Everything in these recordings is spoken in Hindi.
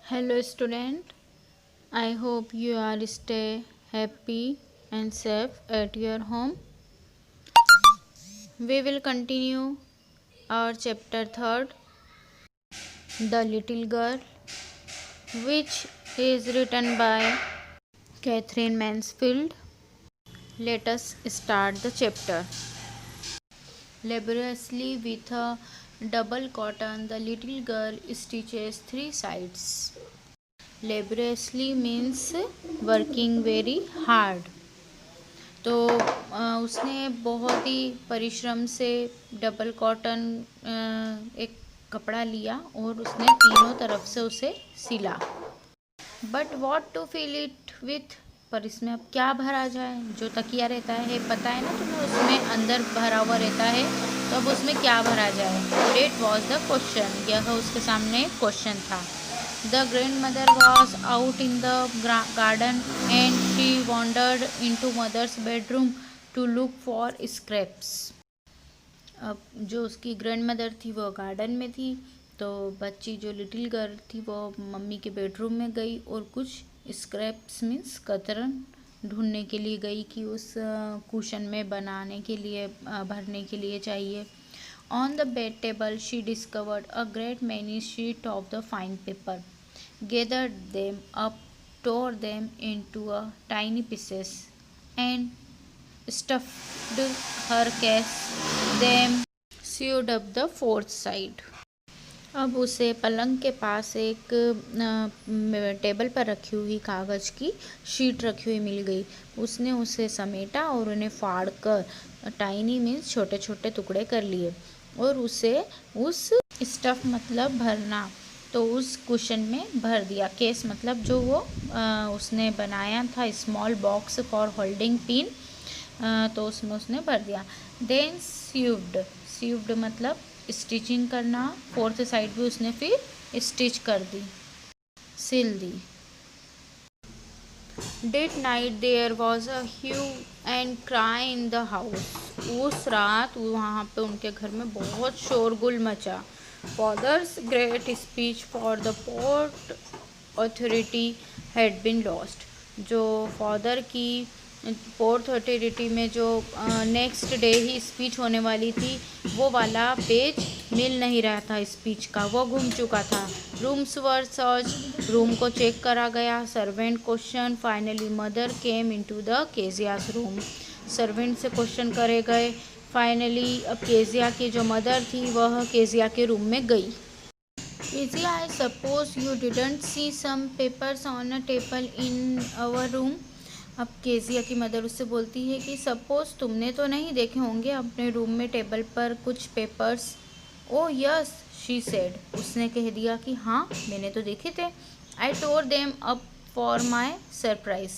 Hello student, I hope you are stay happy and safe at your home. We will continue our chapter 3rd, The Little Girl, which is written by Catherine Mansfield. Let us start the chapter. Laboriously with a double cotton, the little girl stitches 3 sides. Laboriously means working very hard. तो उसने बहुत ही परिश्रम से डबल कॉटन एक कपड़ा लिया और उसने तीनों तरफ से उसे सिला। But what to fill it with, पर इसमें अब क्या भरा जाए। जो तकिया रहता है पता है ना तुम्हें, उसमें अंदर भरा हुआ रहता है, तो अब उसमें क्या भरा जाए। डेट वॉज द क्वेश्चन, यह उसके सामने क्वेश्चन था। The grandmother was out in the garden and she wandered into mother's bedroom to look for scraps. अब जो उसकी ग्रैंडमदर थी वो गार्डन में थी, तो बच्ची जो लिटिल गर्ल थी वो मम्मी के बेडरूम में गई और कुछ स्क्रैप्स मीन्स कतरन ढूंढने के लिए गई कि उस कुशन में बनाने के लिए भरने के लिए चाहिए। On the bed table she discovered a great many sheets of the fine paper, gathered them up, tore them into tiny pieces, and stuffed her case, then sewed up the fourth side. अब उसे पलंग के पास एक टेबल पर रखी हुई कागज़ की शीट रखी हुई मिल गई। उसने उसे समेटा और उन्हें फाड़ कर टाइनी मीन्स छोटे छोटे टुकड़े कर लिए और उसे उस स्टफ़ मतलब भरना, तो उस कुशन में भर दिया। केस मतलब जो वो उसने बनाया था, small box for holding pin, तो उसमें उसने भर दिया। देन सीव्ड मतलब स्टिचिंग करना, फोर्थ साइड भी उसने फिर स्टिच कर दी, सिल दी। That night there was a hue and cry in the house, उस रात वहाँ पे उनके घर में बहुत शोरगुल मचा। Father's great speech for the port authority had been lost, जो फादर की पोर्ट अथॉरिटी में जो नेक्स्ट डे ही स्पीच होने वाली थी, वो वाला पेज मिल नहीं रहा था स्पीच का, वो घूम चुका था। रूम्स वर सर्च, रूम को चेक करा गया। Servant question, finally mother came into the Kezia's room, servant से क्वेश्चन करे गए। फाइनली अब केजिया की जो मदर थी वह केजिया के रूम में गई। Kezia, I suppose you didn't see some papers on a table in our room. अब केजिया की मदर उससे बोलती है कि सपोज तुमने तो नहीं देखे होंगे अपने रूम में टेबल पर कुछ papers. Oh yes she said, उसने कह दिया कि हाँ मैंने तो देखे थे। I tore them up for my surprise,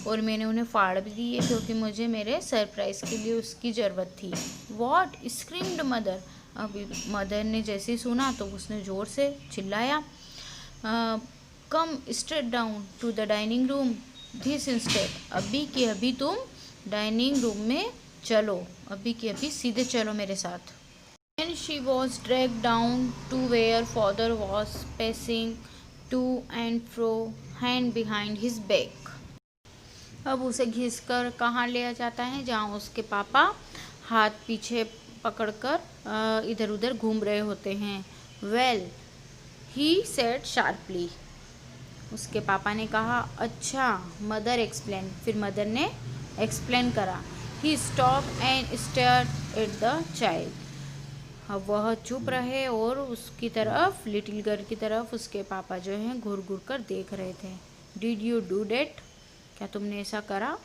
और मैंने उन्हें फाड़ भी दिए क्योंकि मुझे मेरे सरप्राइज के लिए उसकी ज़रूरत थी। वॉट स्क्रीम्ड मदर, अब मदर ने जैसे ही सुना तो उसने ज़ोर से चिल्लाया, come straight down to the dining room this instead, अभी के अभी तुम डाइनिंग रूम में चलो, अभी के अभी सीधे चलो मेरे साथ। And she was dragged down to where father was pacing to and fro, hand behind his back. अब उसे घिसकर कहाँ लिया जाता है, जहाँ उसके पापा हाथ पीछे पकड़कर इधर उधर घूम रहे होते हैं। वेल ही सेड शार्पली, उसके पापा ने कहा अच्छा। मदर एक्सप्लेन, फिर मदर ने एक्सप्लेन करा। He stop and stared at the child, अब वह चुप रहे और उसकी तरफ, लिटिल गर्ल की तरफ उसके पापा जो हैं घूर घूर कर देख रहे थे। डिड यू डू डेट, क्या तुमने ऐसा करा।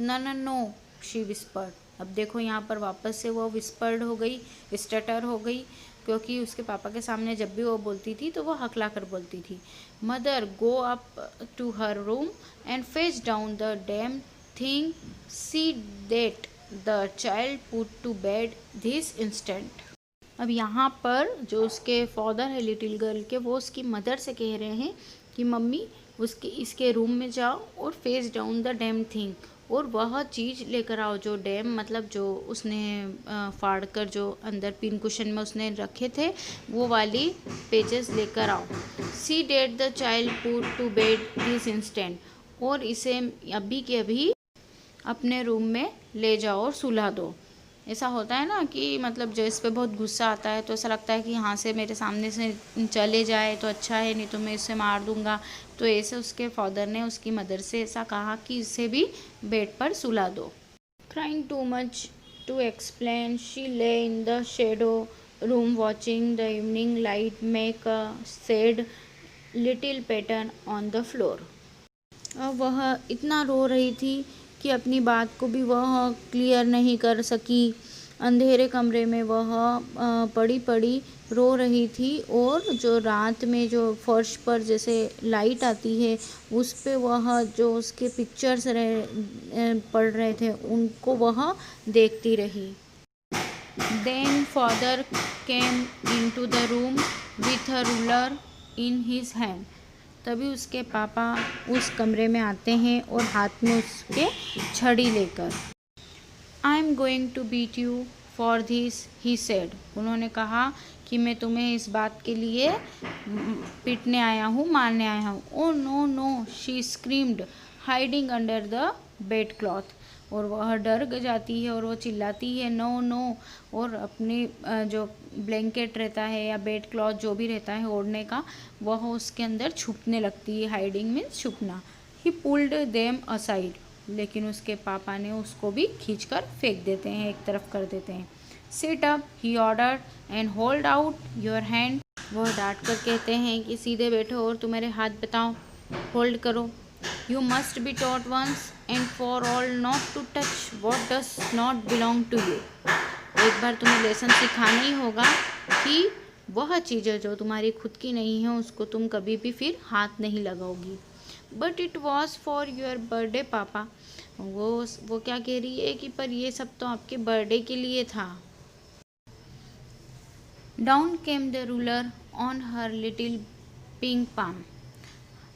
नो शी विस्पर्ड, अब देखो यहाँ पर वापस से वो विस्पर्ड हो गई, स्टटर हो गई, क्योंकि उसके पापा के सामने जब भी वो बोलती थी तो वो हकला कर बोलती थी। Mother go up to her room and fetch down the damn thing, see that the child put to bed this instant. अब यहाँ पर जो उसके फादर है लिटिल गर्ल के, वो उसकी मदर से कह रहे हैं कि मम्मी उसके इसके रूम में जाओ और face down the damn thing, और वह चीज़ लेकर आओ जो डैम मतलब जो उसने फाड़ कर जो अंदर पिन कुशन में उसने रखे थे वो वाली पेजेस लेकर आओ। See that the child put to bed this instant, और इसे अभी के अभी अपने रूम में ले जाओ और सुला दो। ऐसा होता है ना कि मतलब जो इस पे बहुत गुस्सा आता है तो ऐसा लगता है कि यहाँ से मेरे सामने से चले जाए तो अच्छा है, नहीं तो मैं इसे मार दूँगा। तो ऐसे उसके फादर ने उसकी मदर से ऐसा कहा कि इसे भी बेड पर सुला दो। Crying too much to explain, she lay in the shadow room watching the evening light make a sad little pattern on the floor. वह इतना रो रही थी कि अपनी बात को भी वह क्लियर नहीं कर सकी। अंधेरे कमरे में वह पड़ी पड़ी रो रही थी, और जो रात में जो फर्श पर जैसे लाइट आती है उस पे वह जो उसके पिक्चर्स पड़ रहे थे उनको वह देखती रही। Then father came into the room with a ruler in his hand. तभी उसके पापा उस कमरे में आते हैं और हाथ में उसके छड़ी लेकर। I am going to beat you for this, he said. उन्होंने कहा कि मैं तुम्हें इस बात के लिए पीटने आया हूँ, मारने आया हूँ। Oh no no, she screamed hiding under the bed cloth. और वह डर जाती है और वो चिल्लाती है नो नो, और अपनी जो ब्लैंकेट रहता है या बेड क्लॉथ जो भी रहता है ओढ़ने का, वह उसके अंदर छुपने लगती है। हाइडिंग मीन्स छुपना। ही पुल्ड देम असाइड, लेकिन उसके पापा ने उसको भी खींचकर फेंक देते हैं, एक तरफ कर देते हैं। Sit up, he ordered, and hold out your hand. वह डांट कर कहते हैं कि सीधे बैठो और तुम्हारे हाथ बताओ, होल्ड करो। You must be taught once and for all not to touch what does not belong to you. एक बार तुम्हें लेसन सिखाना ही होगा कि वह चीज़ें जो तुम्हारी खुद की नहीं है उसको तुम कभी भी फिर हाथ नहीं लगाओगी। But it was for your birthday papa. वो क्या कह रही है कि पर ये सब तो आपके बर्थडे के लिए था। Down came the ruler on her little pink palm.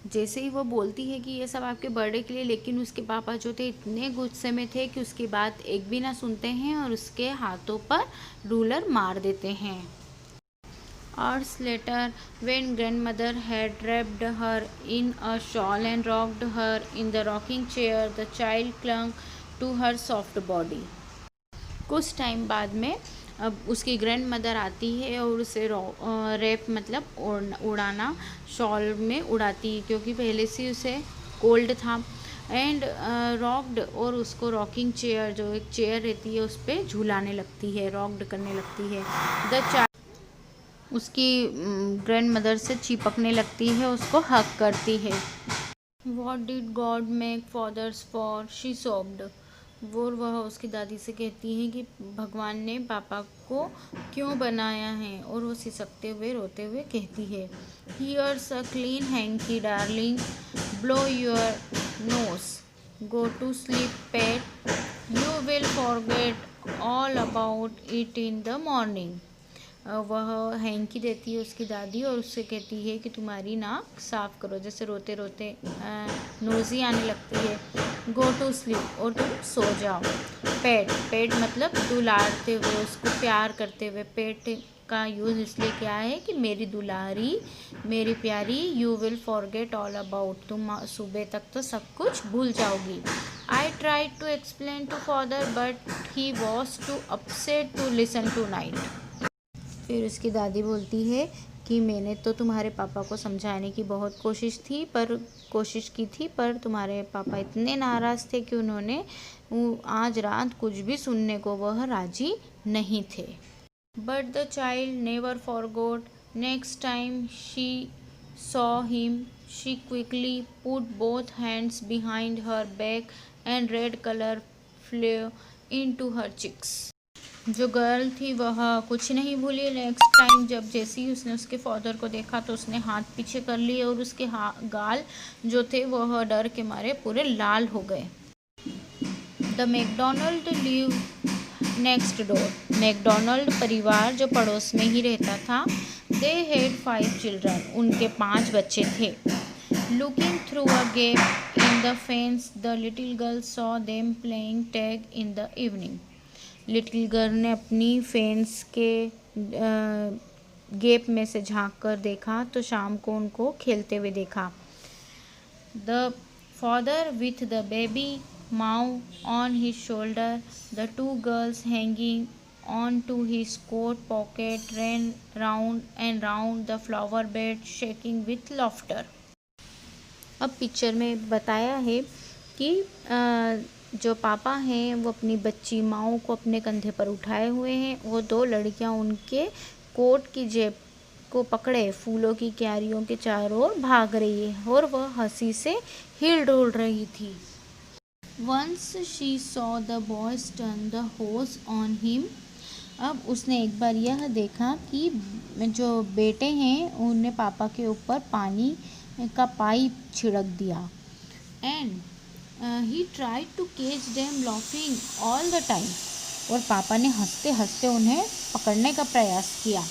जैसे ही वो बोलती है कि ये सब आपके बर्थडे के लिए, लेकिन उसके पापा जो थे इतने गुस्से में थे कि उसकी बात एक भी ना सुनते हैं और उसके हाथों पर रूलर मार देते हैं। Hours later, when grandmother had wrapped her in a shawl and rocked her in the rocking chair, the child clung to her soft body. कुछ टाइम बाद में अब उसकी ग्रैंड मदर आती है और उसे रैप मतलब उड़ाना शॉल में उड़ाती है, क्योंकि पहले से उसे कोल्ड था। एंड रॉक्ड, और उसको रॉकिंग चेयर जो एक चेयर रहती है उस पर झूलाने लगती है, रॉक्ड करने लगती है। द चाइल्ड उसकी ग्रैंड मदर से चिपकने लगती है, उसको हक करती है। What did God make fathers for, she sobbed. वह उसकी दादी से कहती है कि भगवान ने पापा को क्यों बनाया है, और वो सिसकते हुए रोते हुए कहती है here's a clean hankie darling, blow your nose, go to sleep pet, you will forget all about it in the morning. वह हैंकी देती है उसकी दादी और उससे कहती है कि तुम्हारी नाक साफ करो, जैसे रोते रोते नोज़ी आने लगती है। गो टू स्लीप, और तुम सो जाओ। पेट, पेट मतलब दुलारते हुए, उसको प्यार करते हुए। पेट का यूज़ इसलिए क्या है कि मेरी दुलारी, मेरी प्यारी, you will forget all about, तुम सुबह तक तो सब कुछ भूल जाओगी। I try to explain to father but he was too upset to listen tonight. फिर उसकी दादी बोलती है कि मैंने तो तुम्हारे पापा को समझाने की बहुत कोशिश की थी, पर तुम्हारे पापा इतने नाराज़ थे कि उन्होंने आज रात कुछ भी सुनने को वह राजी नहीं थे। But the child never forgot. Next time she saw him, she quickly put both hands behind her back and red colour flew into her cheeks. जो गर्ल थी वह कुछ नहीं भूली। नेक्स्ट टाइम जब जैसे ही उसने उसके फादर को देखा तो उसने हाथ पीछे कर लिए और उसके गाल जो थे वह डर के मारे पूरे लाल हो गए। The McDonald live next door. McDonald परिवार जो पड़ोस में ही रहता था। They had 5 children. उनके 5 बच्चे थे। Looking through a gap in the fence, the little girl saw them playing tag in the evening. Little girl ने अपनी फेंस के गेप में से झांक कर देखा तो शाम को उनको खेलते हुए देखा. The father with the baby mouse on his shoulder, the two girls hanging on to his coat pocket, ran round and round the flower bed, shaking with laughter. अब पिक्चर में बताया है कि जो पापा हैं वो अपनी बच्ची माओ को अपने कंधे पर उठाए हुए हैं. वो दो लड़कियां उनके कोट की जेब को पकड़े फूलों की क्यारियों के चारों ओर भाग रही है और वह हंसी से हिल डुल रही थी. Once she saw the boys turn the hose on him. अब उसने एक बार यह देखा कि जो बेटे हैं उन्हें पापा के ऊपर पानी का पाइप छिड़क दिया. And he tried to catch them laughing all the time. और पापा ने हंसते हंसते उन्हें पकड़ने का प्रयास किया.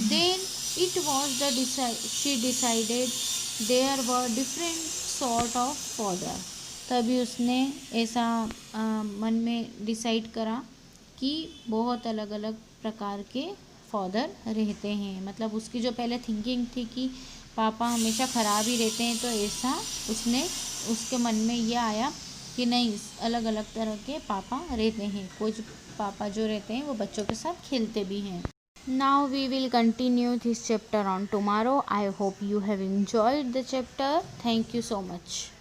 Then it was the she decided there were different sort of father. तभी उसने ऐसा मन में डिसाइड करा कि बहुत अलग अलग प्रकार के फादर रहते हैं. मतलब उसकी जो पहले थिंकिंग थी कि पापा हमेशा ख़राब ही रहते हैं, तो ऐसा उसके मन में ये आया कि नहीं, अलग अलग तरह के पापा रहते हैं. कुछ पापा जो रहते हैं वो बच्चों के साथ खेलते भी हैं. Now we will continue this chapter on tomorrow. I hope you have enjoyed the chapter. Thank you so much.